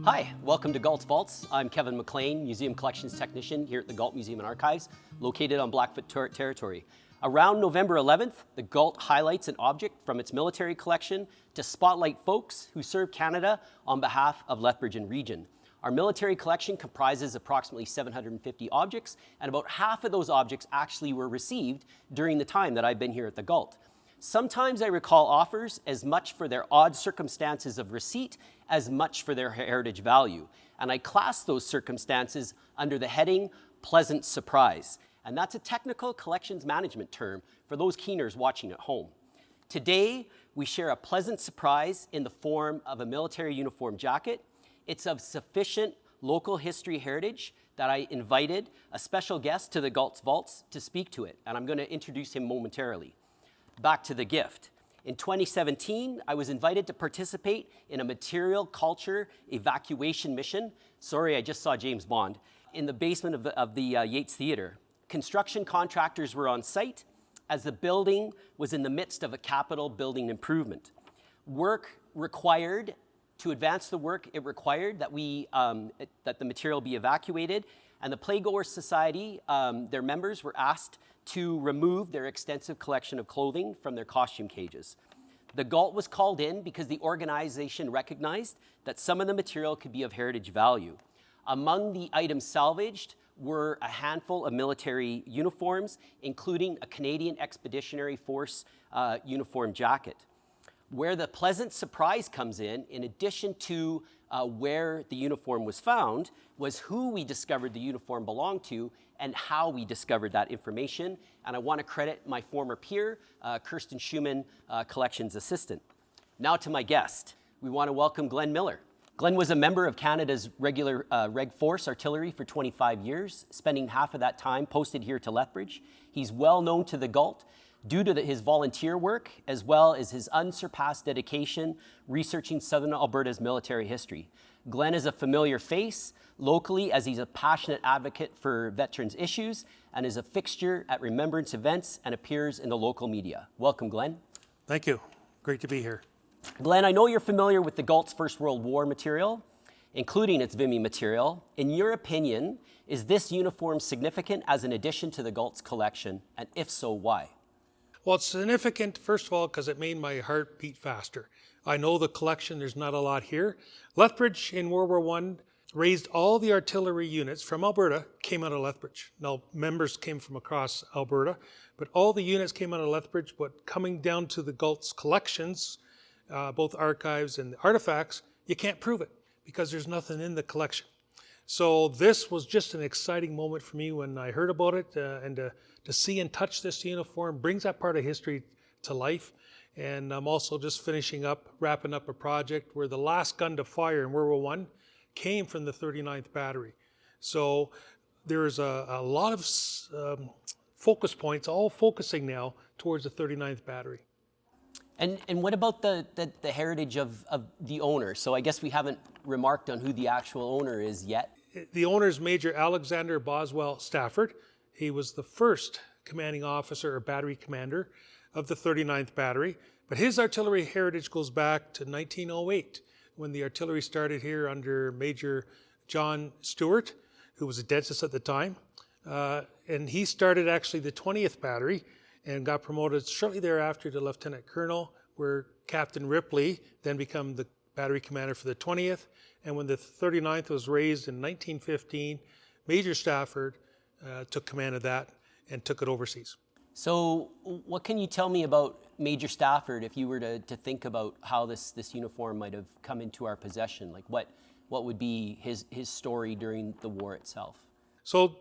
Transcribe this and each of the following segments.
Hi, welcome to Galt's Vaults. I'm Kevin McLean, Museum Collections Technician here at the Galt Museum and Archives, located on Blackfoot territory. Around November 11th, the Galt highlights an object from its military collection to spotlight folks who serve Canada on behalf of Lethbridge and region. Our military collection comprises approximately 750 objects, and about half of those objects actually were received during the time that I've been here at the Galt. Sometimes I recall offers as much for their odd circumstances of receipt as much for their heritage value. And I class those circumstances under the heading pleasant surprise. And that's a technical collections management term for those keeners watching at home. Today, we share a pleasant surprise in the form of a military uniform jacket. It's of sufficient local history heritage that I invited a special guest to the Galt's Vaults to speak to it. And I'm going to introduce him momentarily. Back to the gift. In 2017, I was invited to participate in a material culture evacuation mission. Sorry, I just saw James Bond. In the basement of the Yates Theatre. Construction contractors were on site as the building was in the midst of a capital building improvement. To advance the work, it required that the material be evacuated, and the Playgoers Society, their members were asked to remove their extensive collection of clothing from their costume cages. The Galt was called in because the organization recognized that some of the material could be of heritage value. Among the items salvaged were a handful of military uniforms, including a Canadian Expeditionary Force uniform jacket. Where the pleasant surprise comes in addition to where the uniform was found, was who we discovered the uniform belonged to and how we discovered that information. And I want to credit my former peer, Kirsten Schumann, collections assistant. Now to my guest. We want to welcome Glenn Miller. Glenn was a member of Canada's regular Reg Force Artillery for 25 years, spending half of that time posted here to Lethbridge. He's well known to the Galt due to his volunteer work, as well as his unsurpassed dedication researching Southern Alberta's military history. Glenn is a familiar face locally as he's a passionate advocate for veterans issues and is a fixture at remembrance events and appears in the local media. Welcome, Glenn. Thank you. Great to be here. Glenn, I know you're familiar with the Galt's First World War material, including its Vimy material. In your opinion, is this uniform significant as an addition to the Galt's collection, and if so, why? Well, it's significant, first of all, because it made my heart beat faster. I know the collection, there's not a lot here. Lethbridge in World War I raised all the artillery units from Alberta, came out of Lethbridge. Now, members came from across Alberta, but all the units came out of Lethbridge, but coming down to the Galt's collections, both archives and artifacts, you can't prove it because there's nothing in the collection. So this was just an exciting moment for me when I heard about it, and to see and touch this uniform brings that part of history to life. And I'm also just wrapping up a project where the last gun to fire in World War I came from the 39th Battery. So there's a lot of focus points, all focusing now towards the 39th Battery. And what about the heritage of the owner? So I guess we haven't remarked on who the actual owner is yet. The owner is Major Alexander Boswell Stafford. He was the first commanding officer or battery commander of the 39th Battery. But his artillery heritage goes back to 1908, when the artillery started here under Major John Stewart, who was a dentist at the time. And he started actually the 20th Battery and got promoted shortly thereafter to Lieutenant Colonel, where Captain Ripley then became the battery commander for the 20th. And when the 39th was raised in 1915, Major Stafford took command of that and took it overseas. So what can you tell me about Major Stafford if you were to think about how this uniform might have come into our possession? Like what would be his story during the war itself? So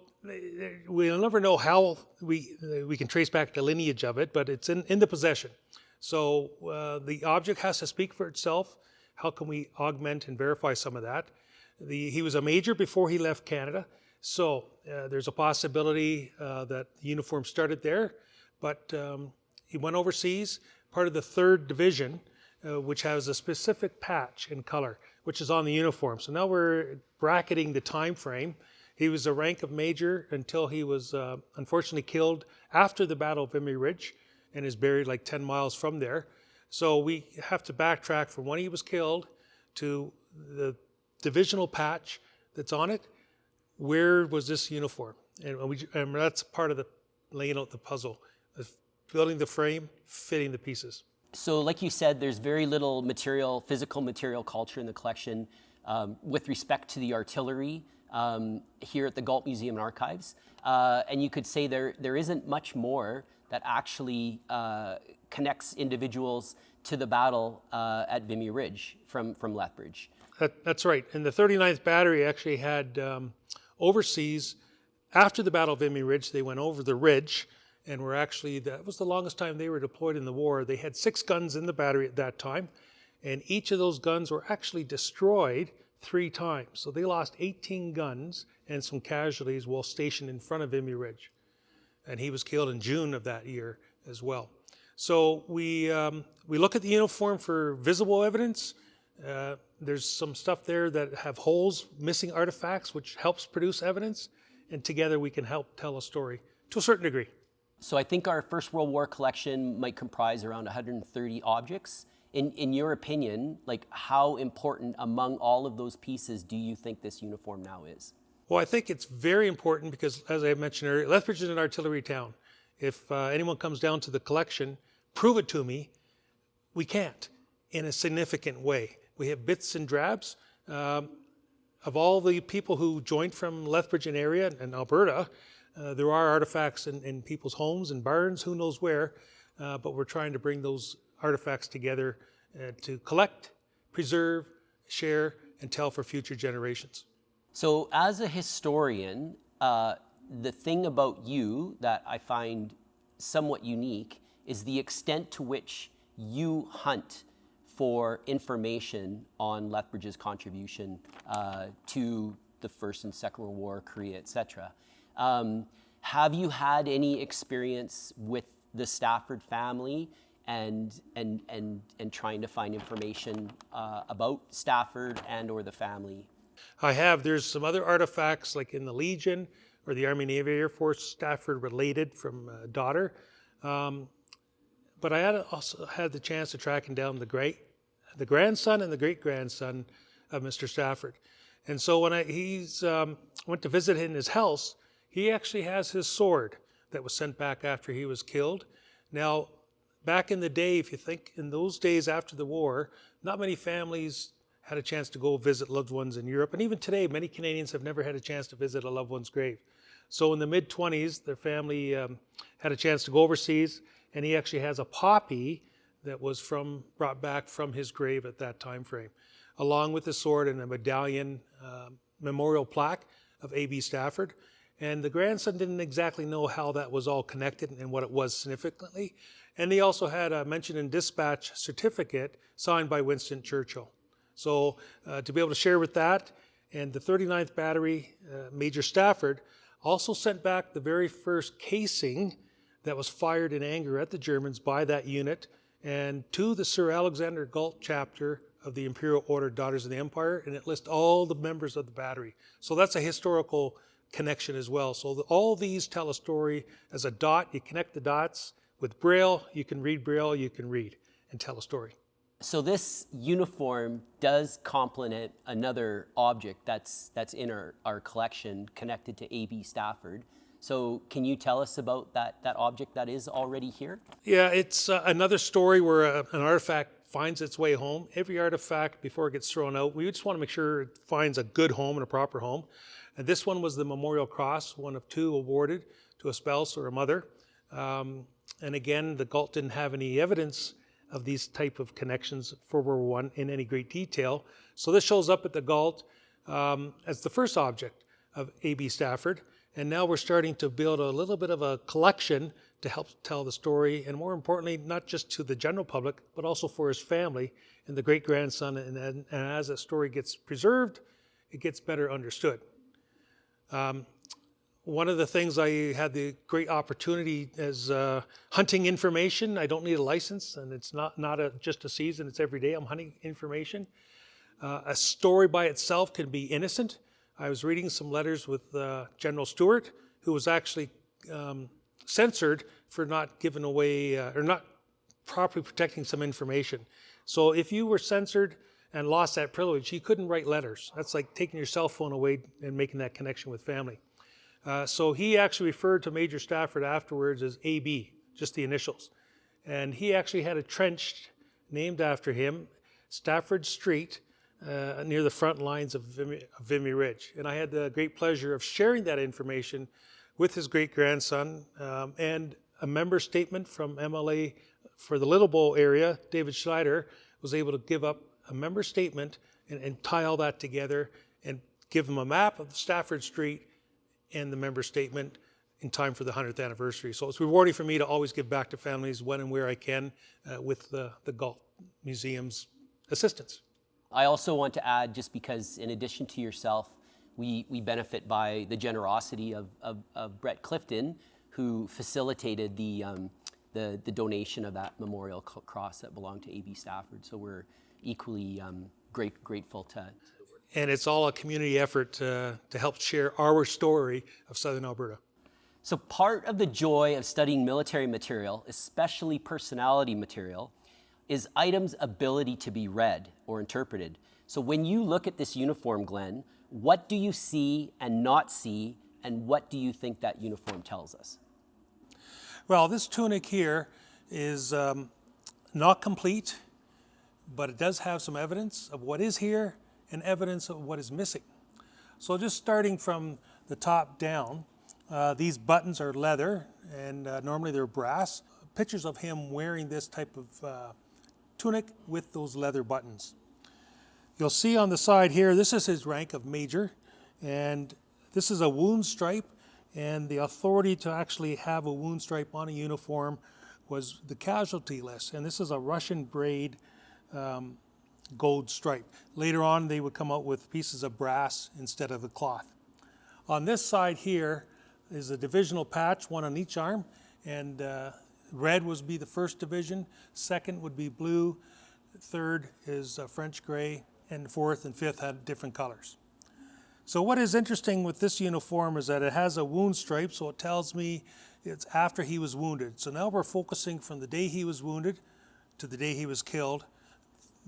we'll never know how we can trace back the lineage of it, but it's in the possession. So the object has to speak for itself. How can we augment and verify some of that? He was a major before he left Canada, so there's a possibility that the uniform started there, but he went overseas, part of the 3rd Division, which has a specific patch in color, which is on the uniform. So now we're bracketing the time frame. He was a rank of major until he was unfortunately killed after the Battle of Vimy Ridge and is buried like 10 miles from there. So we have to backtrack from when he was killed to the divisional patch that's on it, where was this uniform? And that's part of the laying out the puzzle, of building the frame, fitting the pieces. So like you said, there's very little material, physical material culture in the collection with respect to the artillery here at the Galt Museum and Archives. And you could say there isn't much more that actually connects individuals to the battle at Vimy Ridge from Lethbridge. That's right. And the 39th Battery actually had overseas, after the Battle of Vimy Ridge, they went over the ridge and were actually, that was the longest time they were deployed in the war. They had 6 guns in the battery at that time, and each of those guns were actually destroyed 3 times. So they lost 18 guns and some casualties while stationed in front of Vimy Ridge. And he was killed in June of that year as well. So we look at the uniform for visible evidence. There's some stuff there that have holes, missing artifacts, which helps produce evidence. And together we can help tell a story to a certain degree. So I think our First World War collection might comprise around 130 objects. In your opinion, like how important among all of those pieces do you think this uniform now is? Well, I think it's very important because, as I mentioned earlier, Lethbridge is an artillery town. If anyone comes down to the collection, prove it to me, we can't in a significant way. We have bits and drabs. Of all the people who joined from Lethbridge and area and Alberta, there are artifacts in people's homes and barns, who knows where, but we're trying to bring those artifacts together to collect, preserve, share, and tell for future generations. So as a historian, the thing about you that I find somewhat unique is the extent to which you hunt for information on Lethbridge's contribution to the First and Second World War, Korea, etc. Have you had any experience with the Stafford family and trying to find information about Stafford and or the family? I have. There's some other artifacts like in the Legion or the Army Navy Air Force, Stafford related from a daughter. But I also had the chance to tracking down the grandson and the great-grandson of Mr. Stafford. And so when went to visit in his house, he actually has his sword that was sent back after he was killed. Now, back in the day, if you think in those days after the war, not many families had a chance to go visit loved ones in Europe. And even today, many Canadians have never had a chance to visit a loved one's grave. So in the mid-20s, their family had a chance to go overseas, and he actually has a poppy that was brought back from his grave at that time frame, along with the sword and a medallion memorial plaque of A.B. Stafford. And the grandson didn't exactly know how that was all connected and what it was significantly. And he also had a mention in dispatch certificate signed by Winston Churchill. So to be able to share with that, and the 39th Battery, Major Stafford, also sent back the very first casing that was fired in anger at the Germans by that unit and to the Sir Alexander Galt chapter of the Imperial Order Daughters of the Empire, and it lists all the members of the battery. So that's a historical connection as well. So all these tell a story as a dot. You connect the dots with Braille, you can read Braille, you can read and tell a story. So this uniform does complement another object that's in our collection connected to A.B. Stafford. So can you tell us about that object that is already here? Yeah, it's another story where an artifact finds its way home. Every artifact, before it gets thrown out, we just want to make sure it finds a good home and a proper home. And this one was the Memorial Cross, one of 2 awarded to a spouse or a mother. And again, the Galt didn't have any evidence of these type of connections for World War I in any great detail. So this shows up at the Galt as the first object of A.B. Stafford. And now we're starting to build a little bit of a collection to help tell the story, and more importantly, not just to the general public, but also for his family and the great-grandson. And as that story gets preserved, it gets better understood. One of the things I had the great opportunity is hunting information. I don't need a license, and it's not just a season, it's every day I'm hunting information. A story by itself can be innocent. I was reading some letters with General Stewart, who was actually censored for not giving away or not properly protecting some information. So if you were censored and lost that privilege. He couldn't write letters. That's like taking your cell phone away and making that connection with family. So he actually referred to Major Stafford afterwards as AB, just the initials. And he actually had a trench named after him, Stafford Street, near the front lines of Vimy Ridge. And I had the great pleasure of sharing that information with his great-grandson, and a member statement from MLA for the Little Bow area, David Schneider, was able to give up a member statement and tie all that together and give him a map of Stafford Street and the member statement in time for the 100th anniversary. So it's rewarding for me to always give back to families when and where I can with the Galt Museum's assistance. I also want to add, just because in addition to yourself, we benefit by the generosity of Brett Clifton, who facilitated the donation of that memorial cross that belonged to A.B. Stafford. So we're equally grateful to. And it's all a community effort to help share our story of Southern Alberta. So part of the joy of studying military material, especially personality material, is items' ability to be read or interpreted. So when you look at this uniform, Glenn, what do you see and not see, and what do you think that uniform tells us? Well, this tunic here is not complete, but it does have some evidence of what is here and evidence of what is missing. So just starting from the top down, these buttons are leather, and normally they're brass. Pictures of him wearing this type of tunic with those leather buttons. You'll see on the side here, this is his rank of major, and this is a wound stripe, and the authority to actually have a wound stripe on a uniform was the casualty list, and this is a Russian braid gold stripe. Later on, they would come out with pieces of brass instead of the cloth. On this side here is a divisional patch, one on each arm, and red would be the first division, second would be blue, third is French gray, and fourth and fifth had different colors. So what is interesting with this uniform is that it has a wound stripe, so it tells me it's after he was wounded. So now we're focusing from the day he was wounded to the day he was killed.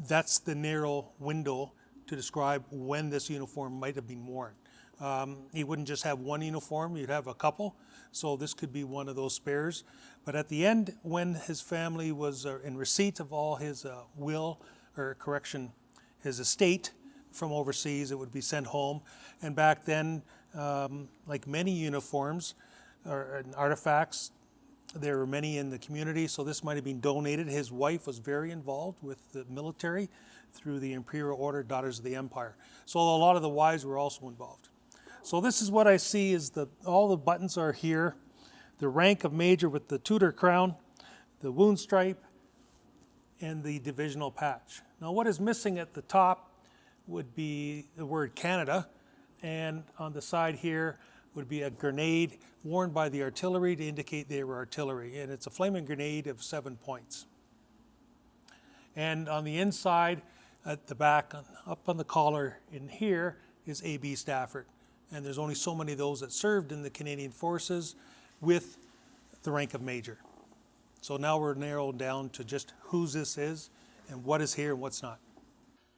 That's the narrow window to describe when this uniform might have been worn. He wouldn't just have one uniform, you'd have a couple, so this could be one of those spares. But at the end, when his family was in receipt of all his his estate from overseas, it would be sent home. And back then, like many uniforms and artifacts, there were many in the community, so this might have been donated. His wife was very involved with the military through the Imperial Order, Daughters of the Empire. So a lot of the wives were also involved. So this is what I see is all the buttons are here. The rank of major with the Tudor crown, the wound stripe, and the divisional patch. Now what is missing at the top would be the word Canada, and on the side here would be a grenade worn by the artillery to indicate they were artillery, and it's a flaming grenade of 7 points. And on the inside, at the back, up on the collar in here, is A.B. Stafford. And there's only so many of those that served in the Canadian Forces with the rank of major. So now we're narrowed down to just whose this is and what is here and what's not.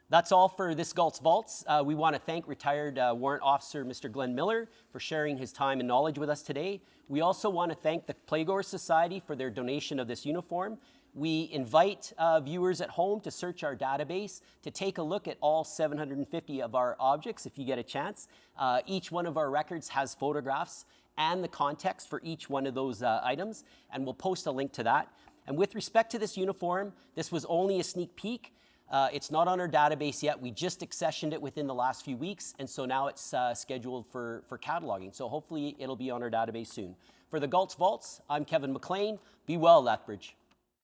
That's all for this Galt's Vaults. We want to thank retired Warrant Officer Mr. Glenn Miller for sharing his time and knowledge with us today. We also want to thank the Playgoers Society for their donation of this uniform. We invite viewers at home to search our database to take a look at all 750 of our objects if you get a chance. Each one of our records has photographs and the context for each one of those items, and we'll post a link to that. And with respect to this uniform, this was only a sneak peek. It's not on our database yet. We just accessioned it within the last few weeks, and so now it's scheduled for cataloging. So hopefully it'll be on our database soon. For the Galt's Vaults, I'm Kevin McLean. Be well, Lethbridge.